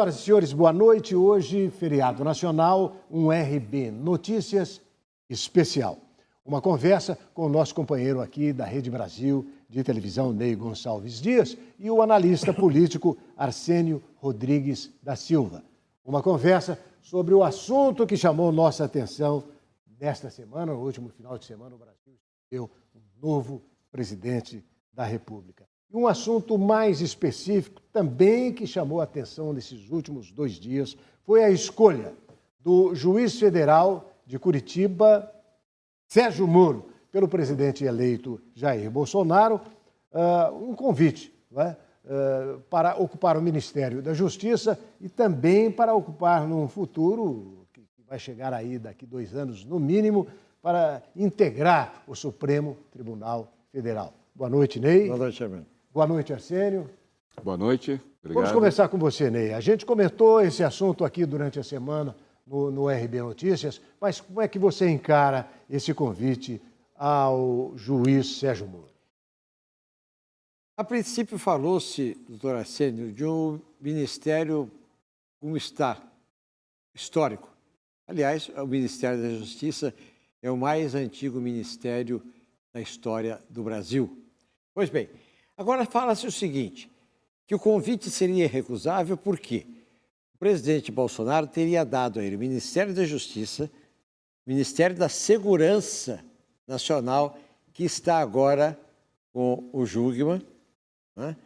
senhoras e senhores, boa noite. Hoje, feriado nacional, um RB Notícias especial. Uma conversa com o nosso companheiro aqui da Rede Brasil de televisão, Ney Gonçalves Dias, e o analista político Arsênio Rodrigues da Silva. Uma conversa sobre o assunto que chamou nossa atenção nesta semana, no último final de semana, o Brasil escolheu um novo presidente da República. E um assunto mais específico também que chamou a atenção nesses últimos 2 dias foi a escolha do juiz federal de Curitiba, Sérgio Moro, pelo presidente eleito Jair Bolsonaro, um convite, né, para ocupar o Ministério da Justiça e também para ocupar num futuro, que vai chegar aí daqui 2 anos no mínimo, para integrar o Supremo Tribunal Federal. Boa noite, Ney. Boa noite, Armin. Boa noite, Arsênio. Boa noite. Obrigado. Vamos começar com você, Ney. A gente comentou esse assunto aqui durante a semana no RB Notícias, mas como é que você encara esse convite ao juiz Sérgio Moro? A princípio falou-se, doutor Arsênio, de um ministério como está, histórico. Aliás, o Ministério da Justiça é o mais antigo ministério da história do Brasil. Pois bem, agora fala-se o seguinte, que o convite seria irrecusável porque o presidente Bolsonaro teria dado a ele o Ministério da Justiça, o Ministério da Segurança Nacional, que está agora com o Jungmann, né?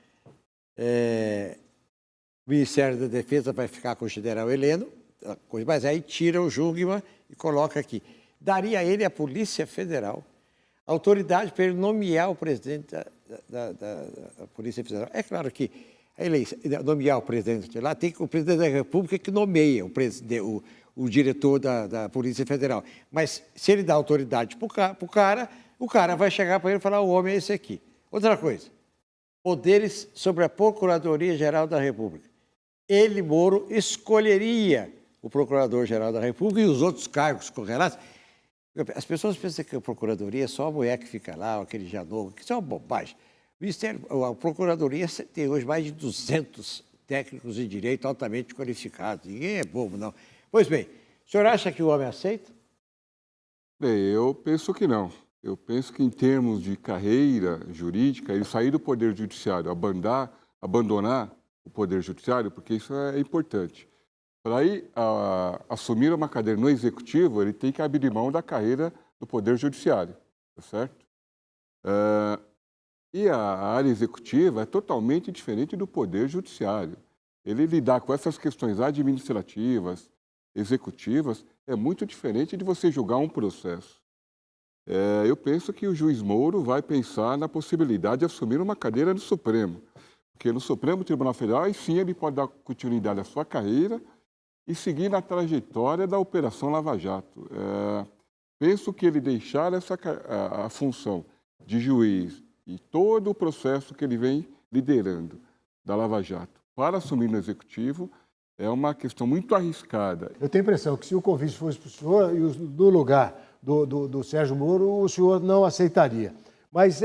O Ministério da Defesa vai ficar com o general Heleno, mas aí tira o Jungmann e coloca aqui. Daria a ele a Polícia Federal, a autoridade para ele nomear o presidente da Polícia Federal. É claro que a eleição, nomear o presidente lá, tem que o presidente da República que nomeia o diretor da Polícia Federal. Mas se ele dá autoridade para o cara vai chegar para ele e falar, o homem é esse aqui. Outra coisa, poderes sobre a Procuradoria-Geral da República. Ele, Moro, escolheria o Procurador-Geral da República e os outros cargos correlatos. As pessoas pensam que a Procuradoria é só a mulher que fica lá, aquele Janot, que isso é uma bobagem. A Procuradoria tem hoje mais de 200 técnicos em direito altamente qualificados. Ninguém é bobo, não. Pois bem, o senhor acha que o homem aceita? Bem, eu penso que não. Eu penso que em termos de carreira jurídica, ele sair do Poder Judiciário, abandonar o Poder Judiciário, porque isso é importante. Para ir assumir uma cadeira no Executivo, ele tem que abrir mão da carreira do Poder Judiciário, tá certo? E a área executiva é totalmente diferente do Poder Judiciário. Ele lidar com essas questões administrativas, executivas, é muito diferente de você julgar um processo. Eu penso que o juiz Moro vai pensar na possibilidade de assumir uma cadeira no Supremo, porque no Supremo Tribunal Federal, aí sim ele pode dar continuidade à sua carreira e seguir na trajetória da Operação Lava Jato. Penso que ele deixar a função de juiz e todo o processo que ele vem liderando da Lava Jato para assumir no Executivo é uma questão muito arriscada. Eu tenho a impressão que se o convite fosse para o senhor e no lugar do Sérgio Moro, o senhor não aceitaria. Mas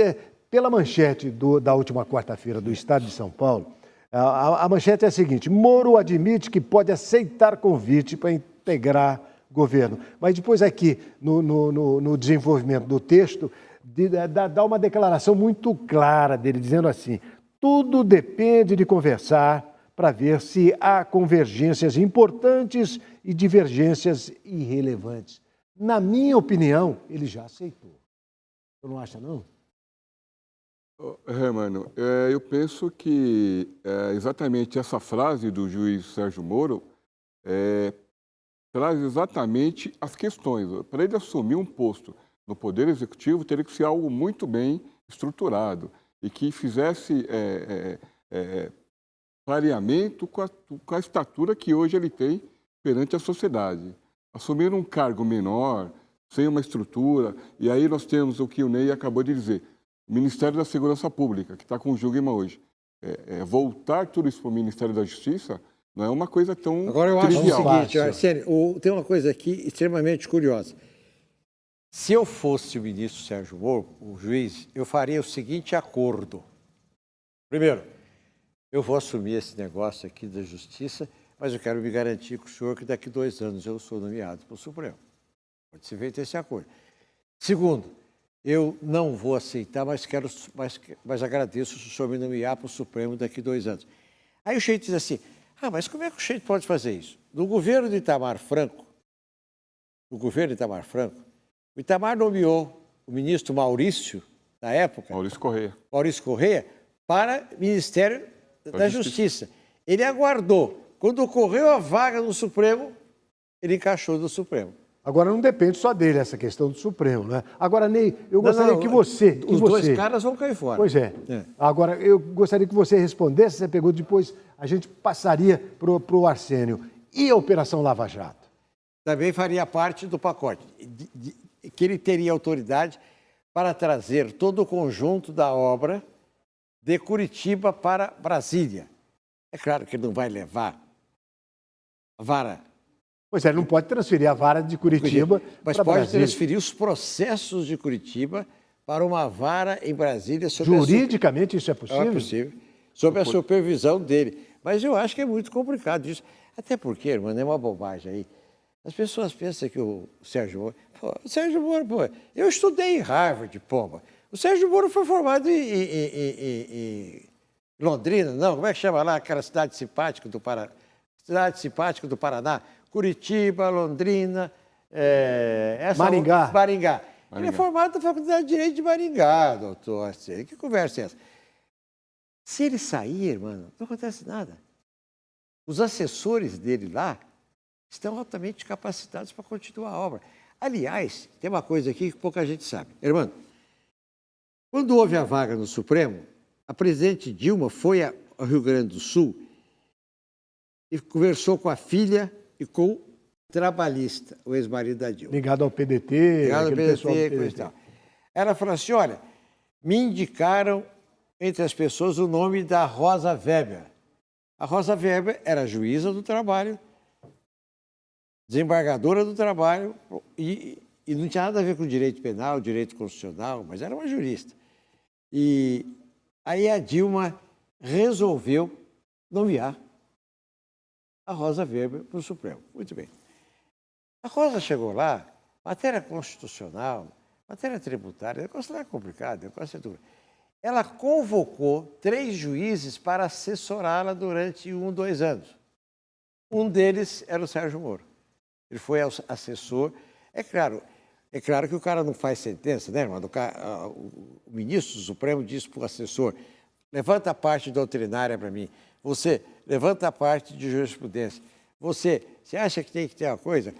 pela manchete da última quarta-feira do Estado de São Paulo, a manchete é a seguinte: Moro admite que pode aceitar convite para integrar governo. Mas depois aqui, no desenvolvimento do texto, dá uma declaração muito clara dele, dizendo assim, tudo depende de conversar para ver se há convergências importantes e divergências irrelevantes. Na minha opinião, ele já aceitou. Você não acha, não? Mano, eu penso que exatamente essa frase do juiz Sérgio Moro traz exatamente as questões. Para ele assumir um posto no Poder Executivo, teria que ser algo muito bem estruturado e que fizesse pareamento com a estatura que hoje ele tem perante a sociedade. Assumir um cargo menor, sem uma estrutura, e aí nós temos o que o Ney acabou de dizer, o Ministério da Segurança Pública, que está com o Jungmann hoje. Voltar tudo isso para o Ministério da Justiça não é uma coisa tão trivial. Agora eu acho o seguinte, Arsênio, tem uma coisa aqui extremamente curiosa. Se eu fosse o ministro Sérgio Moro, o juiz, eu faria o seguinte acordo. Primeiro, eu vou assumir esse negócio aqui da Justiça, mas eu quero me garantir com o senhor que daqui 2 anos eu sou nomeado para o Supremo. Pode ser feito esse acordo. Segundo, eu não vou aceitar, mas agradeço se o senhor me nomear para o Supremo daqui 2 anos. Aí o Sheik diz assim, mas como é que o Sheik pode fazer isso? No governo de Itamar Franco, o Itamar nomeou o ministro Maurício, na época, Maurício Correia, para o Ministério da Justiça. Ele aguardou. Quando ocorreu a vaga no Supremo, ele encaixou do Supremo. Agora, não depende só dele essa questão do Supremo, né? Agora, Ney, eu gostaria que você... Os dois caras vão cair fora. Pois é. Agora, eu gostaria que você respondesse essa pergunta, depois a gente passaria para o Arsênio. E a Operação Lava Jato? Também faria parte do pacote, que ele teria autoridade para trazer todo o conjunto da obra de Curitiba para Brasília. É claro que ele não vai levar a vara. Pois é, ele não pode transferir a vara de Curitiba para Brasília. Mas pode transferir os processos de Curitiba para uma vara em Brasília. Juridicamente isso é possível? É possível, sob a supervisão dele. Mas eu acho que é muito complicado isso. Até porque, irmão, é uma bobagem aí. As pessoas pensam que o Sérgio Moro, eu estudei em Harvard, pomba. O Sérgio Moro foi formado em Londrina, não, como é que chama lá, aquela cidade simpática do Paraná? Curitiba, Londrina, Maringá. Ele é formado na Faculdade de Direito de Maringá, doutor Arsênio. Que conversa é essa? Se ele sair, mano, não acontece nada. Os assessores dele lá estão altamente capacitados para continuar a obra. Aliás, tem uma coisa aqui que pouca gente sabe. Irmão, quando houve a vaga no Supremo, a presidente Dilma foi ao Rio Grande do Sul e conversou com a filha e com o trabalhista, o ex-marido da Dilma. Ligado ao PDT, ligado ao PDT. Ela falou assim, olha, me indicaram entre as pessoas o nome da Rosa Weber. A Rosa Weber era juíza do trabalho, desembargadora do trabalho e não tinha nada a ver com direito penal, direito constitucional, mas era uma jurista. E aí a Dilma resolveu nomear a Rosa Weber para o Supremo. Muito bem. A Rosa chegou lá, matéria constitucional, matéria tributária, negócio lá é complicado, negócio é duro. Ela convocou 3 juízes para assessorá-la durante 2 anos. Um deles era o Sérgio Moro. Ele foi assessor. É claro que o cara não faz sentença, né, irmão? O ministro do Supremo disse para o assessor, levanta a parte doutrinária para mim. Você, levanta a parte de jurisprudência. Você acha que tem que ter uma coisa?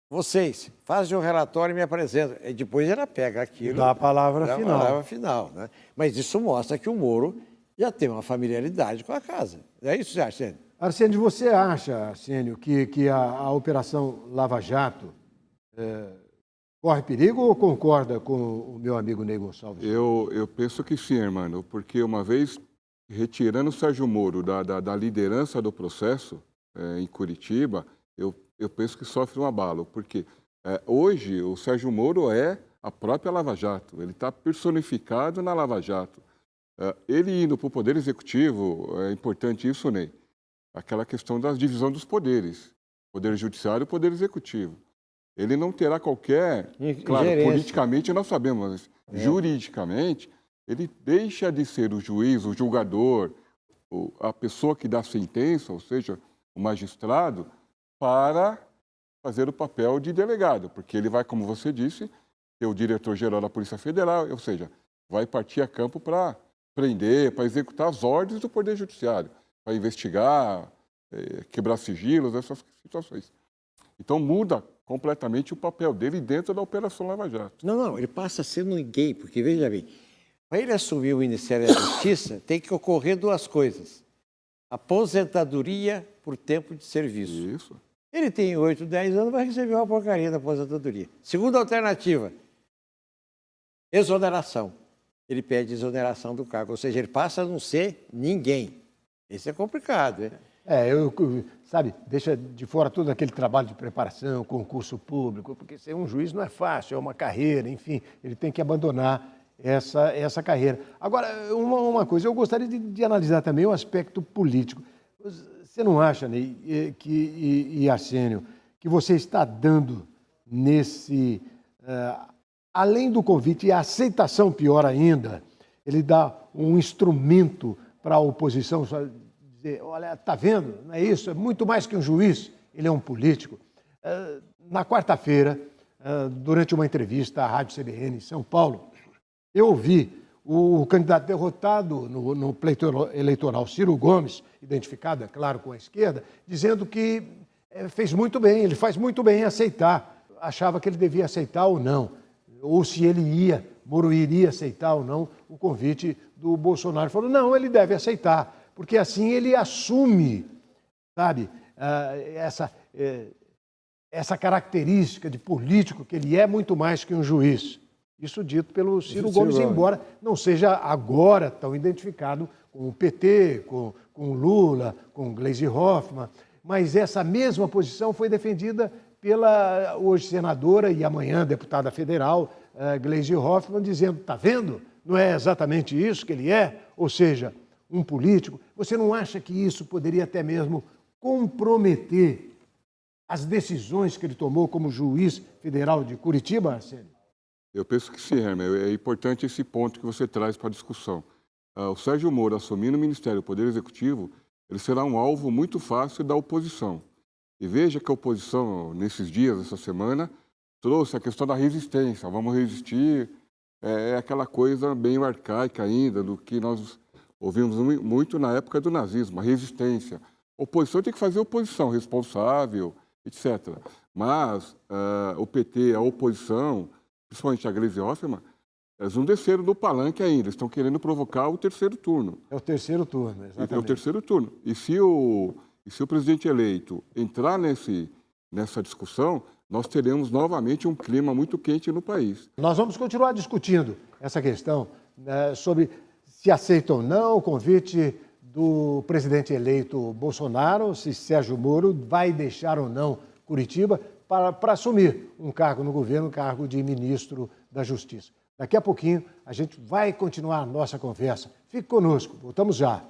Vocês, fazem um relatório e me apresentam. E depois ela pega aquilo. Dá a palavra final. Dá a palavra final, né? Mas isso mostra que o Moro já tem uma familiaridade com a casa. É isso, Arsênio? Arsênio, você acha, Arsênio, que a Operação Lava Jato corre perigo ou concorda com o meu amigo Ney Gonçalves? Eu penso que sim, irmão, porque uma vez retirando o Sérgio Moro da liderança do processo em Curitiba, eu penso que sofre um abalo, porque hoje o Sérgio Moro é a própria Lava Jato, ele está personificado na Lava Jato. Ele indo para o Poder Executivo, é importante isso, Ney, aquela questão da divisão dos poderes, Poder Judiciário e Poder Executivo. Ele não terá qualquer... Claro, politicamente nós sabemos, mas juridicamente, ele deixa de ser o juiz, o julgador, a pessoa que dá sentença, ou seja, o magistrado, para fazer o papel de delegado, porque ele vai, como você disse, ser o diretor-geral da Polícia Federal, ou seja, vai partir a campo para prender, para executar as ordens do Poder Judiciário, para investigar, quebrar sigilos, essas situações. Então muda completamente o papel dele dentro da Operação Lava Jato. Não, ele passa a ser ninguém, porque, veja bem, para ele assumir o Ministério da Justiça, tem que ocorrer 2 coisas. Aposentadoria por tempo de serviço. Isso. Ele tem 8, 10 anos, vai receber uma porcaria da aposentadoria. Segunda alternativa, exoneração. Ele pede exoneração do cargo, ou seja, ele passa a não ser ninguém. Isso é complicado, né? Sabe, deixa de fora todo aquele trabalho de preparação, concurso público, porque ser um juiz não é fácil, é uma carreira, enfim, ele tem que abandonar essa carreira. Agora, uma coisa, eu gostaria de analisar também o aspecto político. Você não acha, Ney, e Arsênio, que você está dando nesse, além do convite e a aceitação, pior ainda, ele dá um instrumento para a oposição dizer, olha, está vendo, não é isso? É muito mais que um juiz, ele é um político. Na quarta-feira, durante uma entrevista à Rádio CBN em São Paulo, eu ouvi o candidato derrotado no pleito eleitoral, Ciro Gomes, identificado, é claro, com a esquerda, dizendo que fez muito bem, ele faz muito bem em aceitar. Achava que ele devia aceitar ou não, ou se ele Moro iria aceitar ou não o convite do Bolsonaro. Falou, não, ele deve aceitar, porque assim ele assume, sabe, essa característica de político, que ele é muito mais que um juiz. Isso dito pelo Ciro Gomes, embora não seja agora tão identificado com o PT, com o Lula, com o Gleisi Hoffmann, mas essa mesma posição foi defendida pela hoje senadora e amanhã deputada federal, Gleisi Hoffmann, dizendo, está vendo? Não é exatamente isso que ele é? Ou seja, um político. Você não acha que isso poderia até mesmo comprometer as decisões que ele tomou como juiz federal de Curitiba, Arsênio? Eu penso que sim, Hermes. É importante esse ponto que você traz para a discussão. O Sérgio Moro assumindo o Ministério do Poder Executivo, ele será um alvo muito fácil da oposição. E veja que a oposição, nesses dias, essa semana, trouxe a questão da resistência. Vamos resistir. É aquela coisa bem arcaica ainda, do que nós ouvimos muito na época do nazismo, a resistência. A oposição tem que fazer oposição responsável, etc. Mas o PT, a oposição, principalmente a Gleisi Hoffmann, eles não desceram do palanque ainda, estão querendo provocar o terceiro turno. É o terceiro turno, exatamente. É o terceiro turno. E se o presidente eleito entrar nessa discussão, nós teremos novamente um clima muito quente no país. Nós vamos continuar discutindo essa questão sobre se aceita ou não o convite do presidente eleito Bolsonaro, se Sérgio Moro vai deixar ou não Curitiba para assumir um cargo no governo, um cargo de ministro da Justiça. Daqui a pouquinho a gente vai continuar a nossa conversa. Fique conosco, voltamos já.